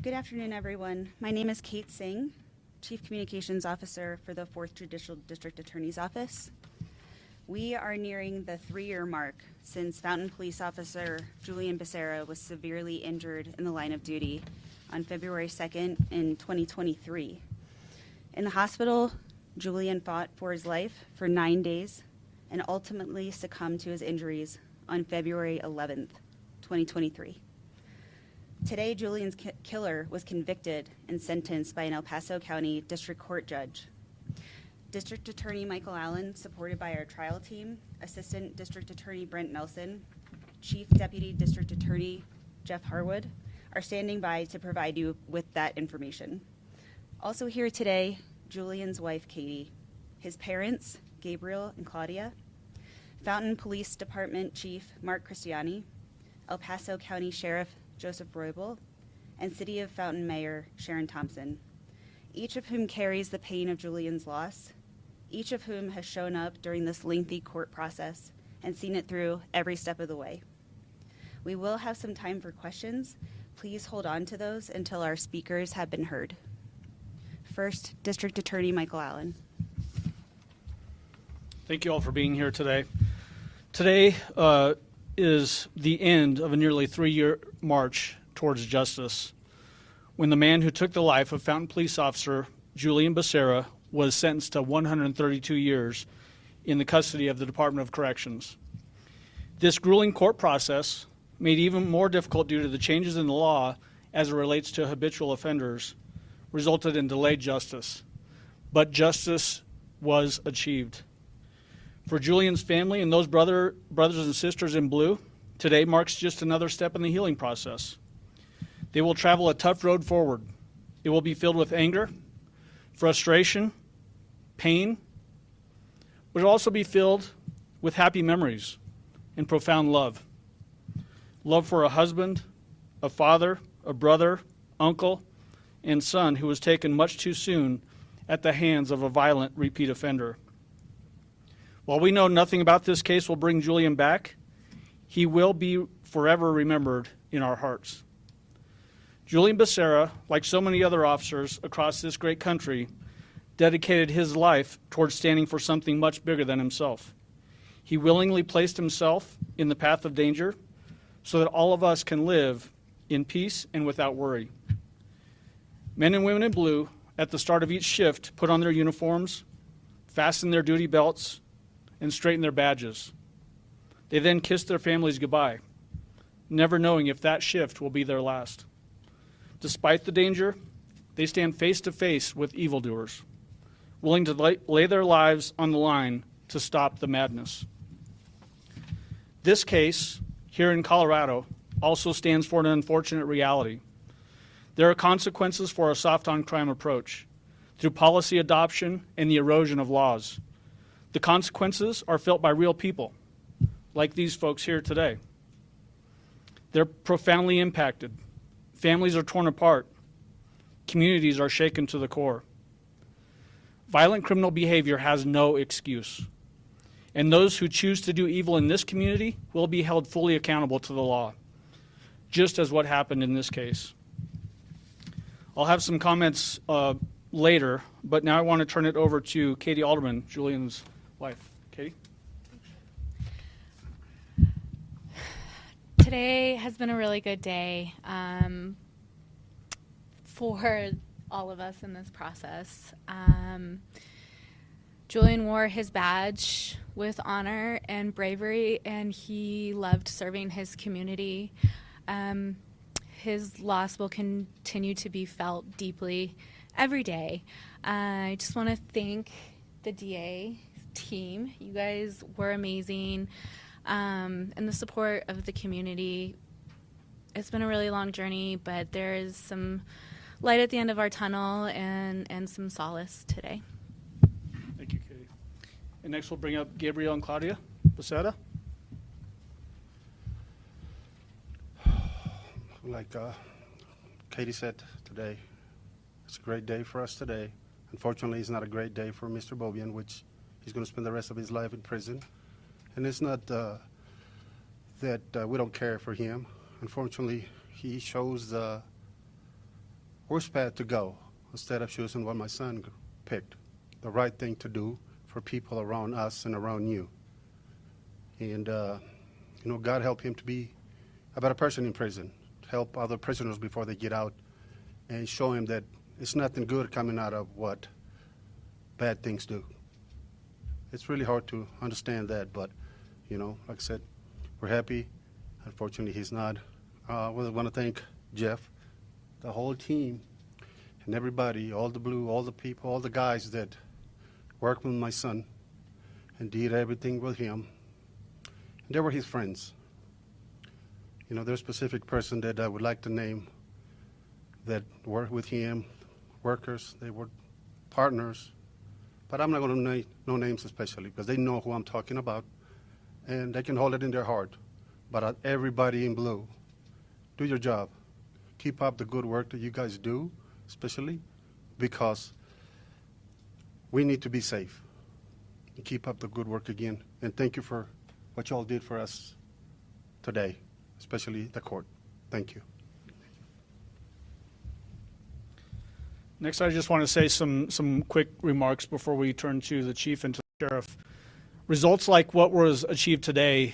Good afternoon, everyone. My name is Kate Singh, Chief Communications Officer for the 4th Judicial District Attorney's Office. We are nearing the 3-year mark since Fountain Police Officer Julian Becerra was severely injured in the line of duty on February 2nd in 2023. In the hospital, Julian fought for his life for 9 days and ultimately succumbed to his injuries on February 11th, 2023. Today, Julian's killer was convicted and sentenced by an El Paso County District Court judge. District Attorney Michael Allen, supported by our trial team, Assistant District Attorney Brent Nelson, Chief Deputy District Attorney Jeff Harwood, are standing by to provide you with that information. Also here today, Julian's wife, Katie, his parents, Gabriel and Claudia, Fountain Police Department Chief Mark Cristiani, El Paso County Sheriff Joseph Roybal, and City of Fountain Mayor Sharon Thompson, each of whom carries the pain of Julian's loss, each of whom has shown up during this lengthy court process and seen it through every step of the way. We will have some time for questions. Please hold on to those until our speakers have been heard. First, District Attorney Michael Allen. Thank you all for being here today. Today is the end of a nearly 3-year march towards justice, when the man who took the life of Fountain Police Officer Julian Becerra was sentenced to 132 years in the custody of the Department of Corrections. This grueling court process, made even more difficult due to the changes in the law as it relates to habitual offenders, resulted in delayed justice. But justice was achieved. For Julian's family and those brothers and sisters in blue, today marks just another step in the healing process. They will travel a tough road forward. It will be filled with anger, frustration, pain, but it will also be filled with happy memories and profound love. Love for a husband, a father, a brother, uncle, and son who was taken much too soon at the hands of a violent repeat offender. While we know nothing about this case will bring Julian back, he will be forever remembered in our hearts. Julian Becerra, like so many other officers across this great country, dedicated his life towards standing for something much bigger than himself. He willingly placed himself in the path of danger so that all of us can live in peace and without worry. Men and women in blue, at the start of each shift, put on their uniforms, fasten their duty belts, and straighten their badges. They then kiss their families goodbye, never knowing if that shift will be their last. Despite the danger, they stand face to face with evildoers, willing to lay their lives on the line to stop the madness. This case, here in Colorado, also stands for an unfortunate reality. There are consequences for a soft-on-crime approach through policy adoption and the erosion of laws. The consequences are felt by real people, like these folks here today. They're profoundly impacted. Families are torn apart. Communities are shaken to the core. Violent criminal behavior has no excuse. And those who choose to do evil in this community will be held fully accountable to the law, just as what happened in this case. I'll have some comments later, but now I want to turn it over to Katie Alderman, Julian's wife. Katie? Today has been a really good day for all of us in this process. Julian wore his badge with honor and bravery, and he loved serving his community. His loss will continue to be felt deeply every day. I just want to thank the DA team. You guys were amazing. And the support of the community. It's been a really long journey, but there is some light at the end of our tunnel and some solace today. Thank you, Katie. And next we'll bring up Gabriel and Claudia Becerra. Like Katie said today, it's a great day for us today. Unfortunately, it's not a great day for Mr. Bobian, which he's going to spend the rest of his life in prison. And it's not that we don't care for him. Unfortunately, he shows worse path to go instead of choosing what my son picked, the right thing to do for people around us and around you. And, God help him to be a better person in prison, help other prisoners before they get out, and show him that it's nothing good coming out of what bad things do. It's really hard to understand that, but, like I said, we're happy. Unfortunately, he's not. I want to thank Jeff, the whole team, and everybody, all the blue, all the people, all the guys that worked with my son and did everything with him. And they were his friends. There's a specific person that I would like to name that worked with him, workers, they were partners. But I'm not going to name no names especially because they know who I'm talking about, and they can hold it in their heart. But everybody in blue, do your job. Keep up the good work that you guys do, especially because we need to be safe. And keep up the good work again. And thank you for what you all did for us today, especially the court. Thank you. Next, I just want to say some quick remarks before we turn to the chief and to the sheriff. Results like what was achieved today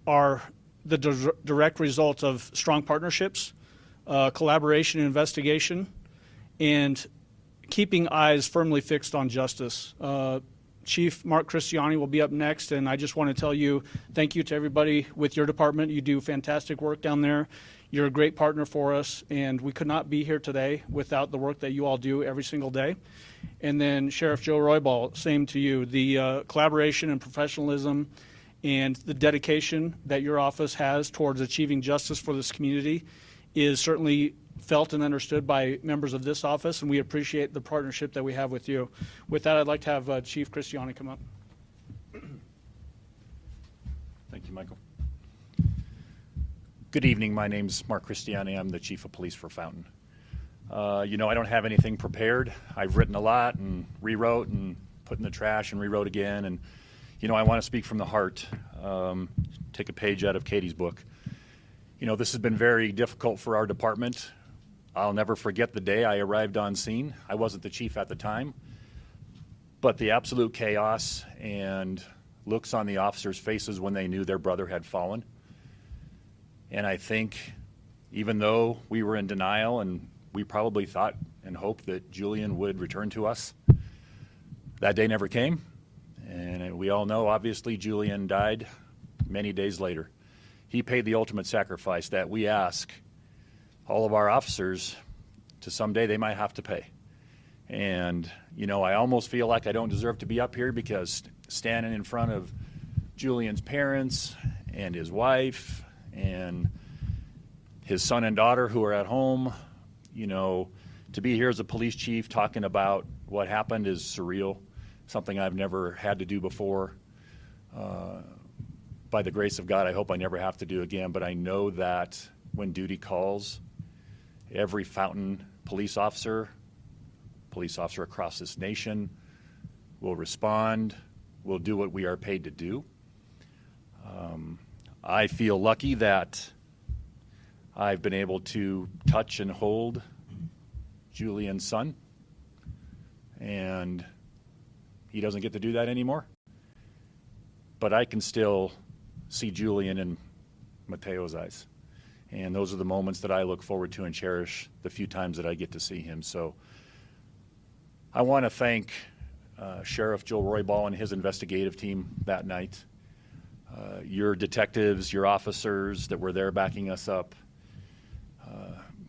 are the direct result of strong partnerships, collaboration and investigation, and keeping eyes firmly fixed on justice. Chief Mark Cristiani will be up next, and I just want to tell you thank you to everybody with your department. You do fantastic work down there. You're a great partner for us, and we could not be here today without the work that you all do every single day. And then Sheriff Joe Roybal, same to you. The collaboration and professionalism and the dedication that your office has towards achieving justice for this community is certainly felt and understood by members of this office, and we appreciate the partnership that we have with you. With that, I'd like to have Chief Cristiani come up. Thank you, Michael. Good evening. My name's Mark Cristiani. I'm the Chief of Police for Fountain. I don't have anything prepared. I've written a lot and rewrote and put in the trash and rewrote again. And, I want to speak from the heart, take a page out of Katie's book. This has been very difficult for our department. I'll never forget the day I arrived on scene. I wasn't the chief at the time, but the absolute chaos and looks on the officers' faces when they knew their brother had fallen. And I think even though we were in denial and we probably thought and hoped that Julian would return to us, that day never came. And we all know, obviously, Julian died many days later. He paid the ultimate sacrifice that we ask all of our officers to someday they might have to pay. And, I almost feel like I don't deserve to be up here because standing in front of Julian's parents and his wife and his son and daughter who are at home, to be here as a police chief talking about what happened is surreal, something I've never had to do before. By the grace of God, I hope I never have to do again, but I know that when duty calls, every Fountain police officer across this nation will respond, will do what we are paid to do. I feel lucky that I've been able to touch and hold Julian's son, and he doesn't get to do that anymore. But I can still see Julian in Mateo's eyes. And those are the moments that I look forward to and cherish the few times that I get to see him. So I want to thank Sheriff Joe Roybal and his investigative team that night. Your detectives, your officers that were there backing us up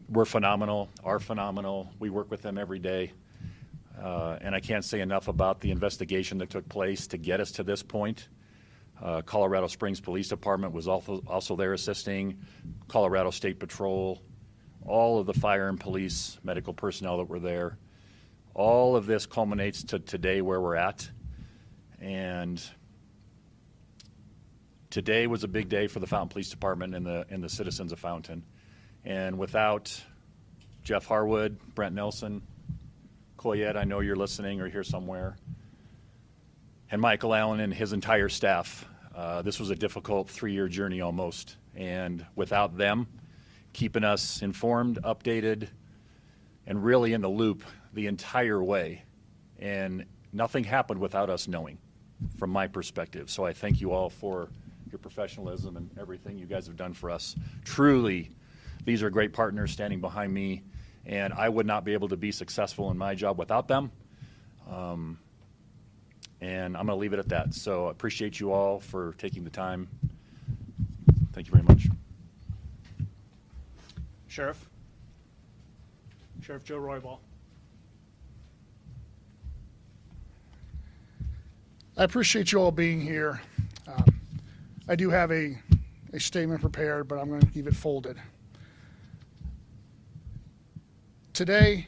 were phenomenal, are phenomenal. We work with them every day. And I can't say enough about the investigation that took place to get us to this point. Colorado Springs Police Department was also there assisting, Colorado State Patrol, all of the fire and police medical personnel that were there. All of this culminates to today where we're at. And today was a big day for the Fountain Police Department and the citizens of Fountain. And without Jeff Harwood, Brent Nelson, Coyette, I know you're listening or here somewhere, and Michael Allen and his entire staff, this was a difficult 3-year journey almost. And without them keeping us informed, updated, and really in the loop the entire way. And nothing happened without us knowing, from my perspective. So I thank you all for your professionalism and everything you guys have done for us. Truly, these are great partners standing behind me, and I would not be able to be successful in my job without them. And I'm going to leave it at that. So I appreciate you all for taking the time. Thank you very much. Sheriff Joe Roybal. I appreciate you all being here. I do have a statement prepared, but I'm going to keep it folded. Today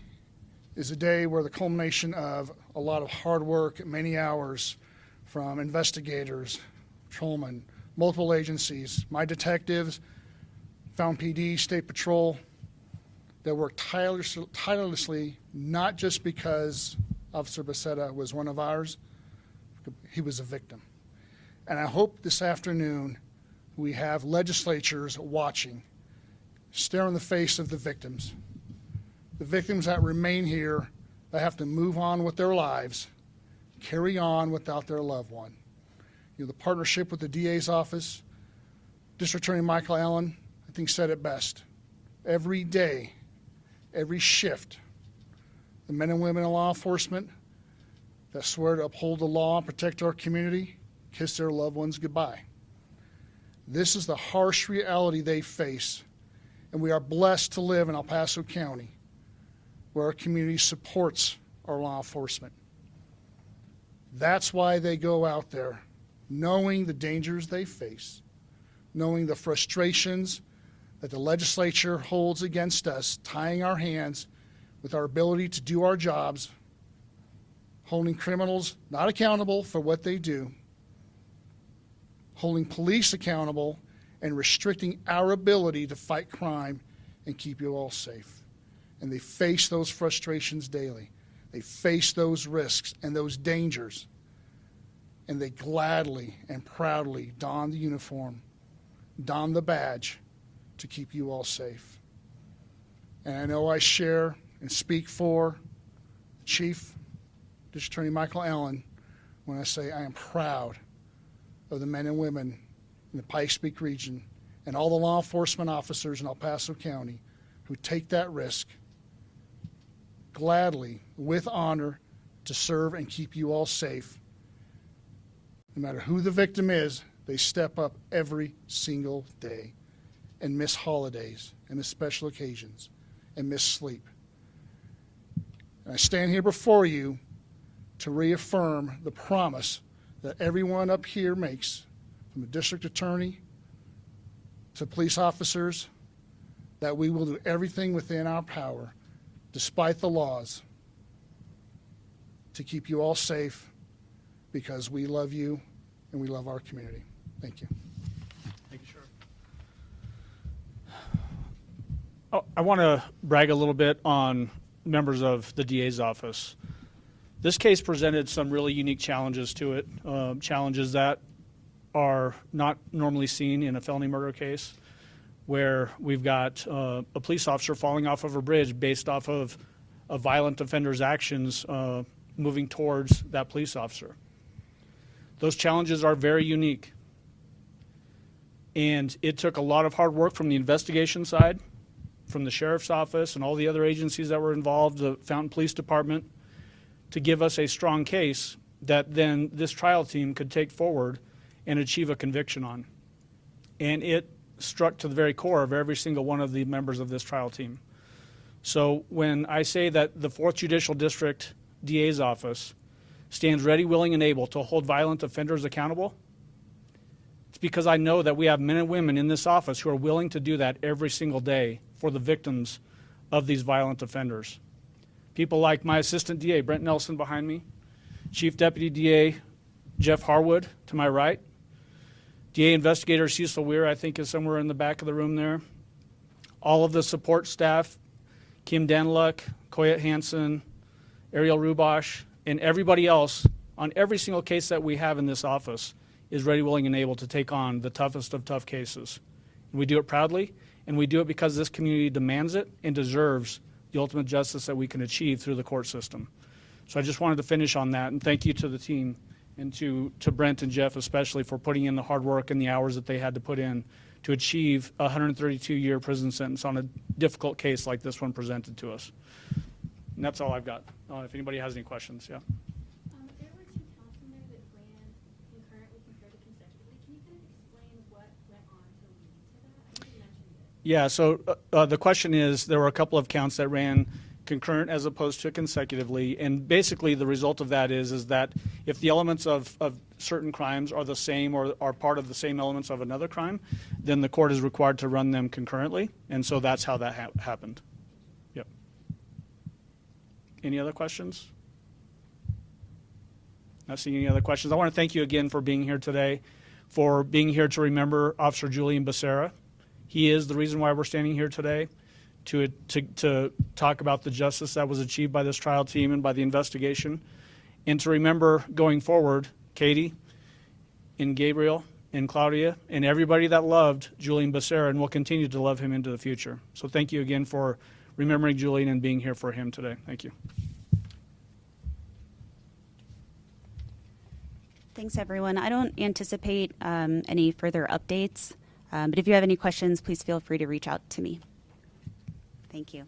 is a day where the culmination of a lot of hard work, many hours from investigators, patrolmen, multiple agencies, my detectives, Fountain PD, State Patrol, that worked tirelessly, not just because Officer Becerra was one of ours, he was a victim. And I hope this afternoon we have legislatures watching, stare in the face of the victims that remain here, that have to move on with their lives, carry on without their loved one. You know, the partnership with the DA's office, District Attorney Michael Allen, I think said it best. Every day, every shift, the men and women in law enforcement that swear to uphold the law and protect our community kiss their loved ones goodbye. This is the harsh reality they face, and we are blessed to live in El Paso County, where our community supports our law enforcement. That's why they go out there, knowing the dangers they face, knowing the frustrations that the legislature holds against us, tying our hands with our ability to do our jobs, holding criminals not accountable for what they do, holding police accountable, and restricting our ability to fight crime and keep you all safe. And they face those frustrations daily. They face those risks and those dangers, and they gladly and proudly don the uniform, don the badge to keep you all safe. And I know I share and speak for Chief District Attorney Michael Allen when I say I am proud of the men and women in the Pikes Peak region and all the law enforcement officers in El Paso County who take that risk gladly, with honor, to serve and keep you all safe. No matter who the victim is, they step up every single day and miss holidays and miss special occasions and miss sleep. And I stand here before you to reaffirm the promise that everyone up here makes, from the district attorney to police officers, that we will do everything within our power, despite the laws, to keep you all safe, because we love you and we love our community. Thank you. Thank you, Sheriff. I want to brag a little bit on members of the DA's office. This case presented some really unique challenges to it, challenges that are not normally seen in a felony murder case, where we've got a police officer falling off of a bridge based off of a violent offender's actions moving towards that police officer. Those challenges are very unique. And it took a lot of hard work from the investigation side, from the sheriff's office and all the other agencies that were involved, the Fountain Police Department, to give us a strong case that then this trial team could take forward and achieve a conviction on. And it struck to the very core of every single one of the members of this trial team. So when I say that the 4th Judicial District DA's office stands ready, willing, and able to hold violent offenders accountable, it's because I know that we have men and women in this office who are willing to do that every single day for the victims of these violent offenders. People like my Assistant DA, Brent Nelson, behind me, Chief Deputy DA Jeff Harwood to my right, DA Investigator Cecil Weir, I think, is somewhere in the back of the room there. All of the support staff, Kim Danluck, Koyette Hansen, Ariel Rubosh, and everybody else on every single case that we have in this office is ready, willing, and able to take on the toughest of tough cases. And we do it proudly, and we do it because this community demands it and deserves the ultimate justice that we can achieve through the court system. So I just wanted to finish on that, and thank you to the team and to Brent and Jeff especially for putting in the hard work and the hours that they had to put in to achieve a 132-year prison sentence on a difficult case like this one presented to us. And that's all I've got. If anybody has any questions, yeah. There were two counts in there that ran concurrently compared to consecutively. Can you kind of explain what went on to lead to that? I think you mentioned it. Yeah, so the question is, there were a couple of counts that ran concurrent as opposed to consecutively, and basically the result of that is that if the elements of certain crimes are the same or are part of the same elements of another crime, then the court is required to run them concurrently, and so that's how that happened. Yep. Any other questions? Not seeing any other questions. I want to thank you again for being here today, for being here to remember Officer Julian Becerra. He is the reason why we're standing here today, to talk about the justice that was achieved by this trial team and by the investigation, and to remember going forward Katie and Gabriel and Claudia and everybody that loved Julian Becerra and will continue to love him into the future. So thank you again for remembering Julian and being here for him today. Thank you. Thanks, everyone. I don't anticipate any further updates, but if you have any questions, please feel free to reach out to me. Thank you.